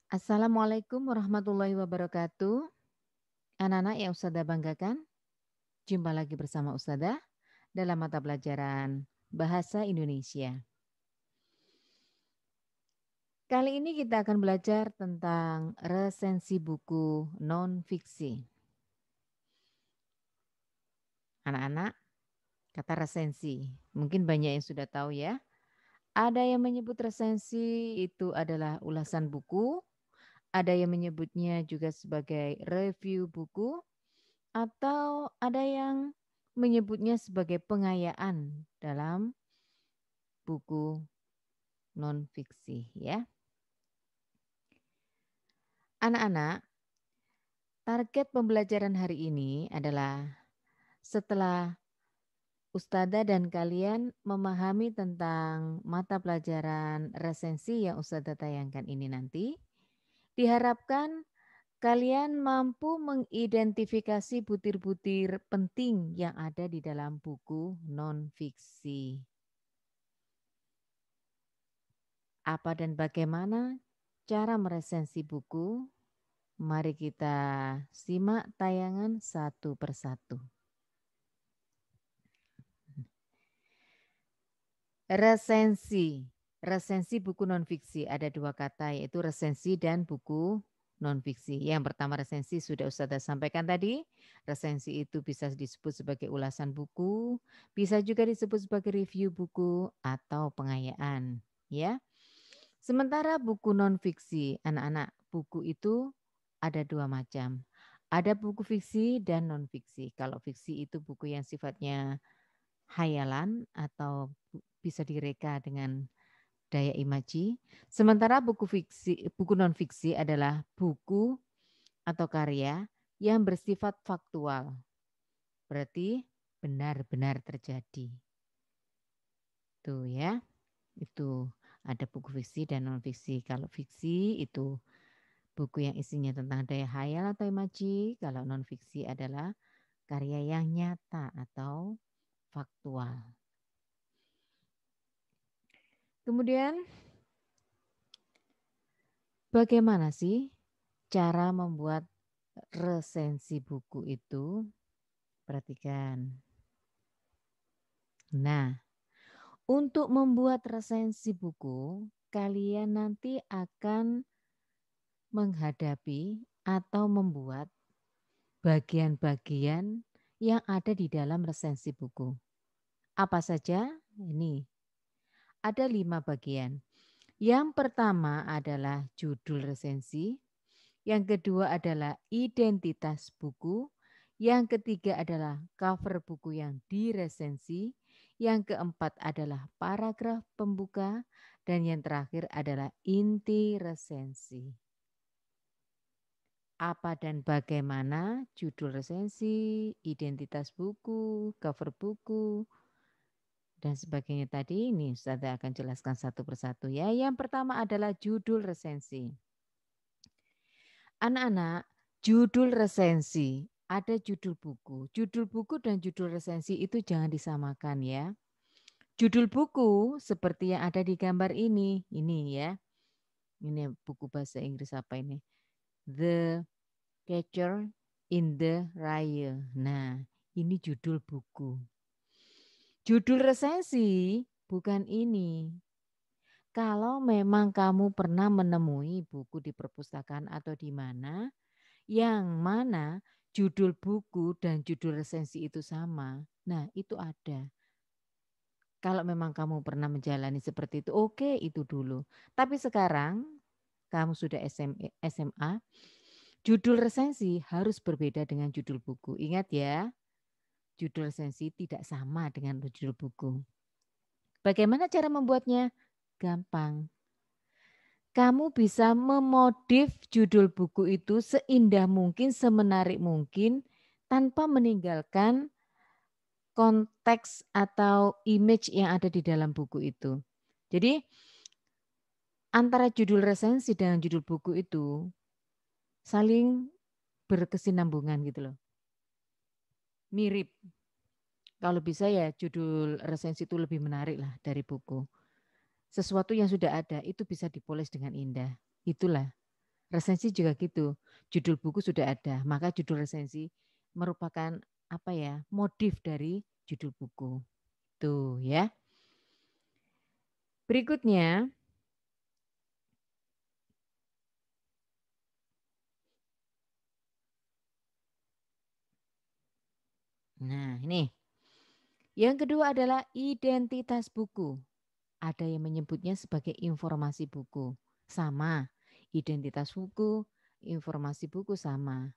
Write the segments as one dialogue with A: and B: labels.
A: Assalamualaikum warahmatullahi wabarakatuh. Anak-anak yang Ustazah banggakan, jumpa lagi bersama Ustazah dalam mata pelajaran Bahasa Indonesia. Kali ini kita akan belajar tentang resensi buku non-fiksi. Anak-anak, kata resensi, mungkin banyak yang sudah tahu ya. Ada yang menyebut resensi itu adalah ulasan buku, ada yang menyebutnya juga sebagai review buku, atau ada yang menyebutnya sebagai pengayaan dalam buku non-fiksi ya. Anak-anak, target pembelajaran hari ini adalah setelah Ustazah dan kalian memahami tentang mata pelajaran resensi yang Ustazah tayangkan ini nanti, diharapkan kalian mampu mengidentifikasi butir-butir penting yang ada di dalam buku non-fiksi. Apa dan bagaimana cara meresensi buku? Mari kita simak tayangan satu persatu. Resensi. Resensi buku non-fiksi. Ada dua kata yaitu resensi dan buku non-fiksi. Yang pertama resensi sudah Ustazah sampaikan tadi. Resensi itu bisa disebut sebagai ulasan buku. Bisa juga disebut sebagai review buku atau pengayaan. Ya. Sementara buku non-fiksi, anak-anak, buku itu ada dua macam. Ada buku fiksi dan non-fiksi. Kalau fiksi itu buku yang sifatnya hayalan atau bisa direka dengan daya imaji. Sementara buku non-fiksi adalah buku atau karya yang bersifat faktual. Berarti benar-benar terjadi. Tuh ya, itu ada buku fiksi dan non-fiksi. Kalau fiksi itu buku yang isinya tentang daya hayal atau imaji. Kalau non-fiksi adalah karya yang nyata atau faktual. Kemudian bagaimana sih cara membuat resensi buku itu? Perhatikan. Nah, untuk membuat resensi buku, kalian nanti akan menghadapi atau membuat bagian-bagian yang ada di dalam resensi buku. Apa saja? Ini ada 5 bagian. Yang pertama adalah judul resensi, yang kedua adalah identitas buku, yang ketiga adalah cover buku yang diresensi, yang keempat adalah paragraf pembuka, dan yang terakhir adalah inti resensi. Apa dan bagaimana judul resensi, identitas buku, cover buku, dan sebagainya tadi. Ini saya akan jelaskan satu persatu ya. Yang pertama adalah judul resensi. Anak-anak, judul resensi, ada judul buku. Judul buku dan judul resensi itu jangan disamakan ya. Judul buku seperti yang ada di gambar ini ya. Ini buku bahasa Inggris apa ini? The Catcher in the Rye. Nah, ini judul buku. Judul resensi bukan ini. Kalau memang kamu pernah menemui buku di perpustakaan atau di mana, yang mana judul buku dan judul resensi itu sama, nah itu ada. Kalau memang kamu pernah menjalani seperti itu, oke itu dulu. Tapi sekarang kamu sudah SMA, judul resensi harus berbeda dengan judul buku. Ingat ya, judul resensi tidak sama dengan judul buku. Bagaimana cara membuatnya? Gampang. Kamu bisa memodif judul buku itu seindah mungkin, semenarik mungkin, tanpa meninggalkan konteks atau image yang ada di dalam buku itu. Jadi antara judul resensi dengan judul buku itu saling berkesinambungan gitu loh. Mirip. Kalau bisa ya judul resensi itu lebih menarik lah dari buku. Sesuatu yang sudah ada itu bisa dipoles dengan indah. Itulah Resensi juga gitu. Judul buku sudah ada, maka judul resensi merupakan apa ya? Modif dari judul buku. Tuh ya. Berikutnya, nah ini. Yang kedua adalah identitas buku. Ada yang menyebutnya sebagai informasi buku. Sama. Identitas buku, informasi buku sama.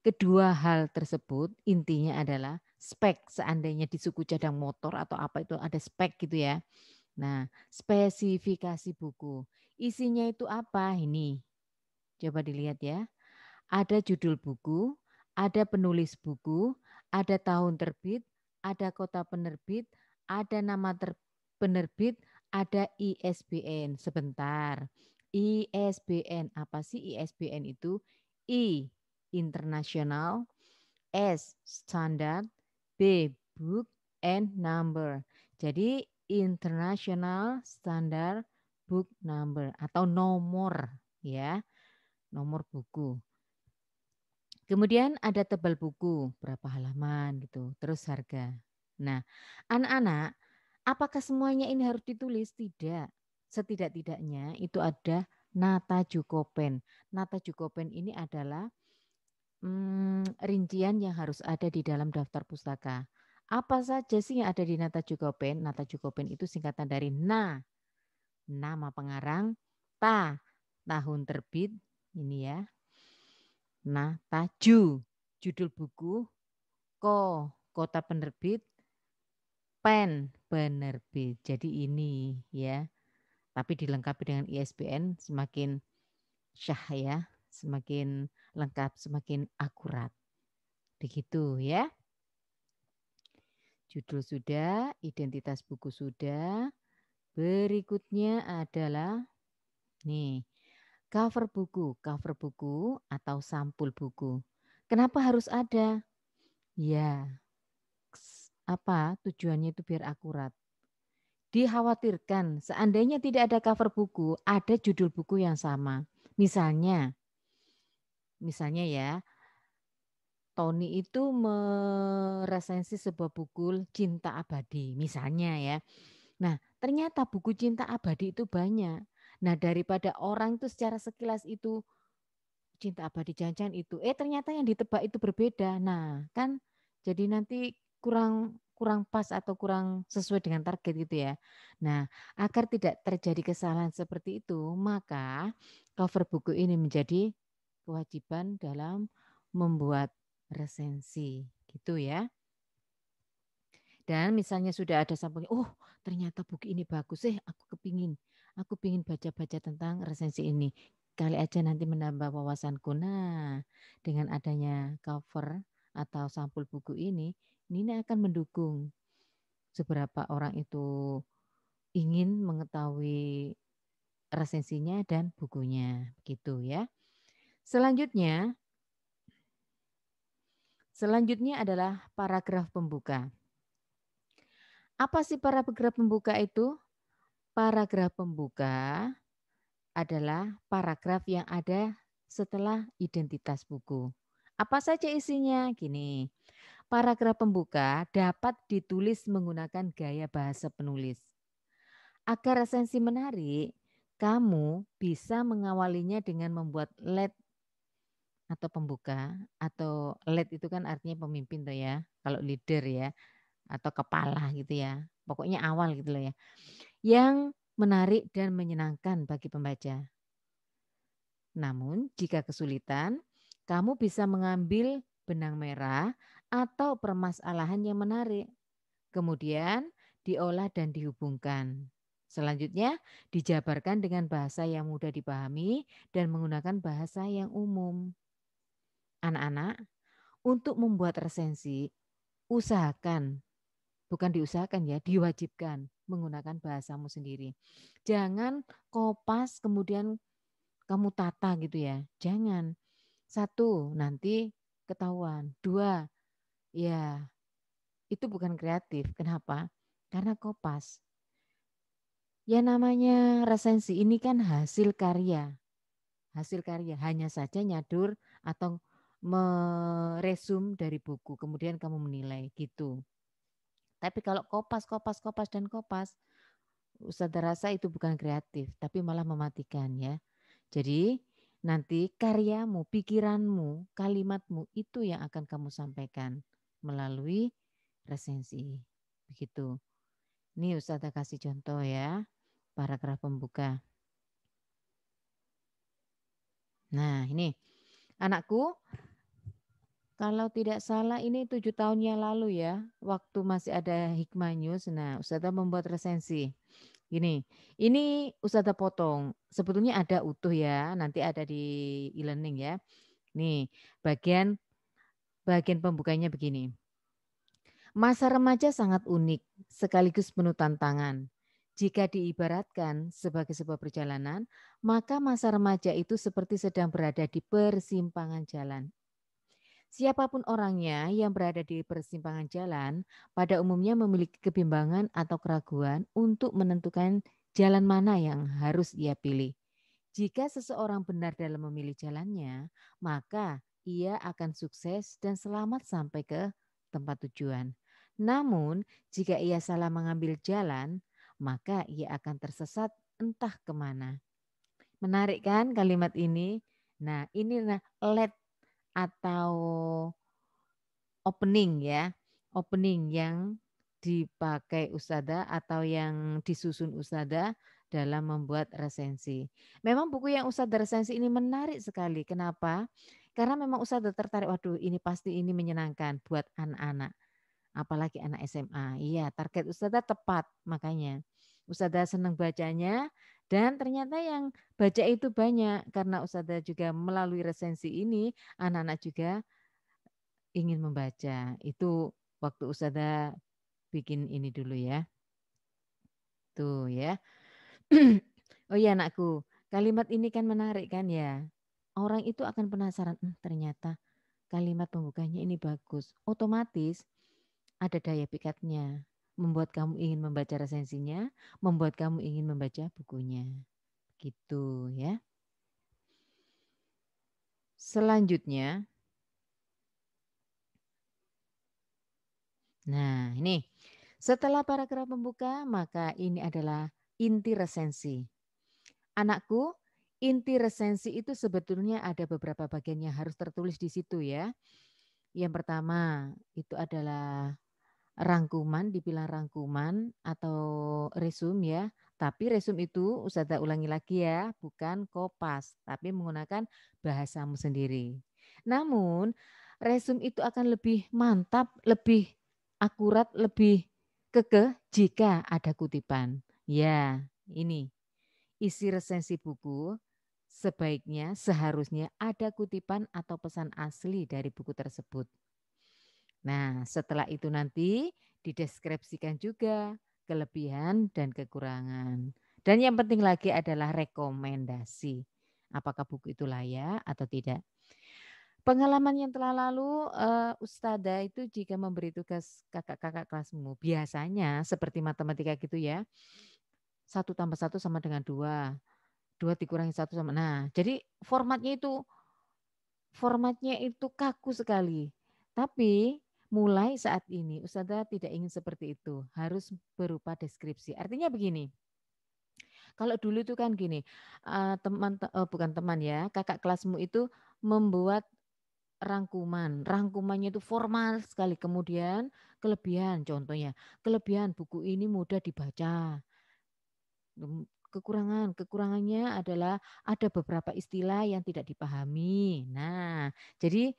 A: Kedua hal tersebut intinya adalah spek. Seandainya di suku cadang motor atau apa itu ada spek gitu ya. Nah, spesifikasi buku. Isinya itu apa? Ini. Coba dilihat ya. Ada judul buku, ada penulis buku, ada tahun terbit, ada kota penerbit, ada nama penerbit, ada ISBN. Sebentar. ISBN, apa sih ISBN itu? I, internasional, S, standard, B, book, and number. Jadi international standard book number atau nomor ya, nomor buku. Kemudian ada tebal buku, berapa halaman gitu, terus harga. Nah, anak-anak, apakah semuanya ini harus ditulis? Tidak. Setidak-tidaknya itu ada nata jukopen. Nata jukopen ini adalah rincian yang harus ada di dalam daftar pustaka. Apa saja sih yang ada di nata jukopen? Nata jukopen itu singkatan dari nama pengarang, ta, tahun terbit, ini ya. Nah, taju, judul buku, kota penerbit, pen, penerbit. Jadi ini ya. Tapi dilengkapi dengan ISBN semakin syah ya, semakin lengkap, semakin akurat. Begitu ya. Judul sudah, identitas buku sudah. Berikutnya adalah nih, cover buku atau sampul buku. Kenapa harus ada? Ya, apa tujuannya itu biar akurat. Dikhawatirkan seandainya tidak ada cover buku, ada judul buku yang sama. Misalnya ya, Tony itu meresensi sebuah buku Cinta Abadi, misalnya ya. Nah, ternyata buku Cinta Abadi itu banyak. Nah, daripada orang itu secara sekilas itu Cinta Abadi jangan itu, ternyata yang ditebak itu berbeda. Nah, kan jadi nanti kurang kurang pas atau kurang sesuai dengan target gitu ya. Nah, agar tidak terjadi kesalahan seperti itu, maka cover buku ini menjadi kewajiban dalam membuat resensi, gitu ya. Dan misalnya sudah ada sampulnya, oh ternyata buku ini bagus, aku pingin baca-baca tentang resensi ini. Kali aja nanti menambah wawasanku. Nah, dengan adanya cover atau sampul buku ini akan mendukung seberapa orang itu ingin mengetahui resensinya dan bukunya, gitu ya. Selanjutnya adalah paragraf pembuka. Apa sih paragraf pembuka itu? Paragraf pembuka adalah paragraf yang ada setelah identitas buku. Apa saja isinya? Gini, paragraf pembuka dapat ditulis menggunakan gaya bahasa penulis. Agar resensi menarik, kamu bisa mengawalinya dengan membuat lead atau pembuka, atau lead itu kan artinya pemimpin tuh ya, kalau leader ya, atau kepala gitu ya. Pokoknya awal gitu loh ya. Yang menarik dan menyenangkan bagi pembaca. Namun, jika kesulitan, kamu bisa mengambil benang merah atau permasalahan yang menarik. Kemudian diolah dan dihubungkan. Selanjutnya, dijabarkan dengan bahasa yang mudah dipahami dan menggunakan bahasa yang umum. Anak-anak, untuk membuat resensi, usahakan, bukan diusahakan ya, diwajibkan menggunakan bahasamu sendiri. Jangan kopas kemudian kamu tata gitu ya. Jangan. Satu, nanti ketahuan. Dua, ya itu bukan kreatif. Kenapa? Karena kopas. Ya namanya resensi ini kan hasil karya. hasil karya, hanya saja nyadur atau meresum dari buku, kemudian kamu menilai gitu. Tapi kalau kopas, Ustazah rasa itu bukan kreatif, tapi malah mematikan ya. Jadi nanti karyamu, pikiranmu, kalimatmu itu yang akan kamu sampaikan melalui resensi. Begitu. Ini Ustazah kasih contoh ya, paragraf pembuka. Nah ini anakku, kalau tidak salah ini 7 tahun yang lalu ya, waktu masih ada Hikmah News, nah Ustazah membuat resensi. Gini, ini Ustazah potong, sebetulnya ada utuh ya, nanti ada di e-learning ya. Nih, bagian bagian pembukanya begini. Masa remaja sangat unik, sekaligus penuh tantangan. Jika diibaratkan sebagai sebuah perjalanan, maka masa remaja itu seperti sedang berada di persimpangan jalan. Siapapun orangnya yang berada di persimpangan jalan, pada umumnya memiliki kebimbangan atau keraguan untuk menentukan jalan mana yang harus ia pilih. Jika seseorang benar dalam memilih jalannya, maka ia akan sukses dan selamat sampai ke tempat tujuan. Namun, jika ia salah mengambil jalan, maka ia akan tersesat entah kemana. Menarik kan kalimat ini? Nah, ini LED atau opening ya. Opening yang dipakai Ustazah atau yang disusun Ustazah dalam membuat resensi. Memang buku yang Ustazah resensi ini menarik sekali. Kenapa? Karena memang Ustazah tertarik, waduh ini pasti ini menyenangkan buat anak-anak. Apalagi anak SMA. Iya, target Ustazah tepat makanya. Ustazah senang bacanya dan ternyata yang baca itu banyak karena Ustazah juga melalui resensi ini anak-anak juga ingin membaca. Itu waktu Ustazah bikin ini dulu ya. Tuh ya. Oh iya anakku, kalimat ini kan menarik kan ya. Orang itu akan penasaran, ternyata kalimat pembukanya ini bagus. Otomatis ada daya pikatnya. Membuat kamu ingin membaca resensinya, membuat kamu ingin membaca bukunya. Gitu ya. Selanjutnya, nah ini setelah paragraf pembuka, maka ini adalah inti resensi. Anakku, inti resensi itu sebetulnya ada beberapa bagian yang harus tertulis di situ ya. Yang pertama itu adalah rangkuman, dibilang rangkuman atau resume ya. Tapi resume itu Ustazah ulangi lagi ya, bukan kopas, tapi menggunakan bahasamu sendiri. Namun resume itu akan lebih mantap, lebih akurat, lebih kekeh jika ada kutipan. Ya, ini isi resensi buku sebaiknya seharusnya ada kutipan atau pesan asli dari buku tersebut. Nah, setelah itu nanti dideskripsikan juga kelebihan dan kekurangan. Dan yang penting lagi adalah rekomendasi. Apakah buku itu layak atau tidak. Pengalaman yang telah lalu, Ustazah itu jika memberi tugas kakak-kakak kelasmu, biasanya seperti matematika gitu ya, 1 tambah 1 sama dengan 2, 2 dikurangi 1 sama. Nah, jadi formatnya itu kaku sekali. Tapi mulai saat ini Ustazah tidak ingin seperti itu, harus berupa deskripsi. Artinya begini, kalau dulu itu kan gini, bukan teman ya, kakak kelasmu itu membuat rangkuman. Rangkumannya itu formal sekali. Kemudian kelebihan, contohnya, kelebihan buku ini mudah dibaca. Kekurangannya adalah ada beberapa istilah yang tidak dipahami. Nah, jadi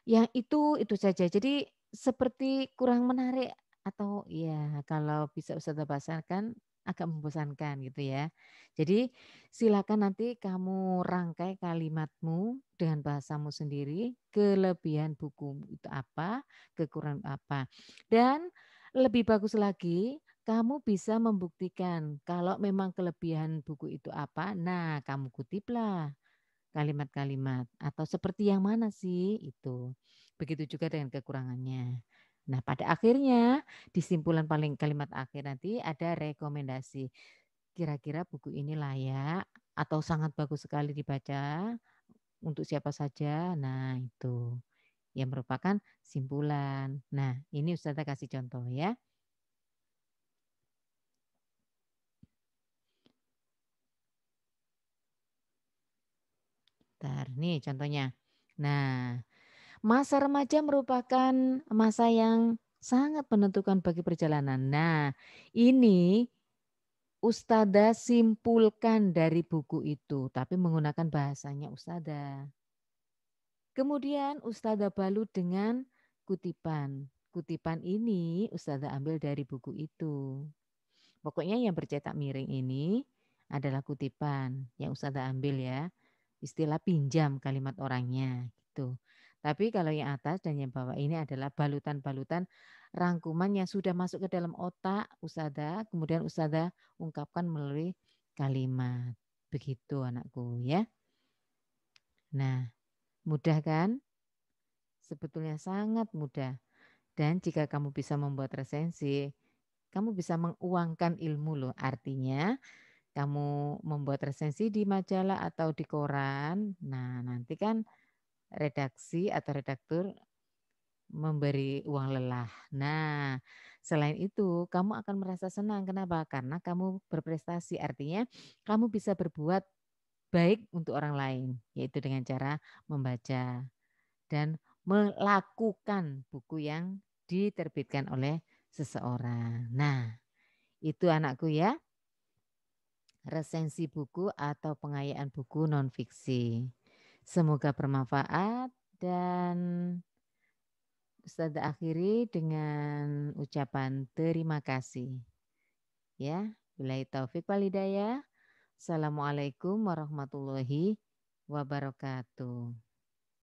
A: yang itu saja. Jadi seperti kurang menarik atau ya kalau bisa Ustazah bahasakan agak membosankan gitu ya. Jadi silakan nanti kamu rangkai kalimatmu dengan bahasamu sendiri, kelebihan buku itu apa, kekurangan apa. Dan lebih bagus lagi kamu bisa membuktikan kalau memang kelebihan buku itu apa, nah kamu kutiplah kalimat-kalimat atau seperti yang mana sih itu. Begitu juga dengan kekurangannya. Nah, pada akhirnya di simpulan paling kalimat akhir nanti ada rekomendasi. Kira-kira buku ini layak atau sangat bagus sekali dibaca untuk siapa saja. Nah, itu yang merupakan simpulan. Nah, ini Ustazah kasih contoh ya. Bentar, nih contohnya. Nah, masa remaja merupakan masa yang sangat menentukan bagi perjalanan. Nah, ini Ustazah simpulkan dari buku itu, tapi menggunakan bahasanya Ustazah. Kemudian Ustazah balut dengan kutipan. Kutipan ini Ustazah ambil dari buku itu. Pokoknya yang bercetak miring ini adalah kutipan yang Ustazah ambil ya. Istilah pinjam kalimat orangnya gitu. Tapi kalau yang atas dan yang bawah ini adalah balutan-balutan rangkuman yang sudah masuk ke dalam otak Ustazah, kemudian Ustazah ungkapkan melalui kalimat. Begitu anakku ya. Nah, mudah kan? Sebetulnya sangat mudah. Dan jika kamu bisa membuat resensi, kamu bisa menguangkan ilmu loh. Artinya kamu membuat resensi di majalah atau di koran. Nah, nanti kan redaksi atau redaktur memberi uang lelah. Nah, selain itu kamu akan merasa senang. Kenapa? Karena kamu berprestasi. Artinya kamu bisa berbuat baik untuk orang lain, yaitu dengan cara membaca dan melakukan buku yang diterbitkan oleh seseorang. Nah, itu anakku ya, resensi buku atau pengayaan buku non-fiksi. Semoga bermanfaat dan Ustazah akhiri dengan ucapan terima kasih. Ya, billahi taufik wal hidayah. Assalamualaikum warahmatullahi wabarakatuh.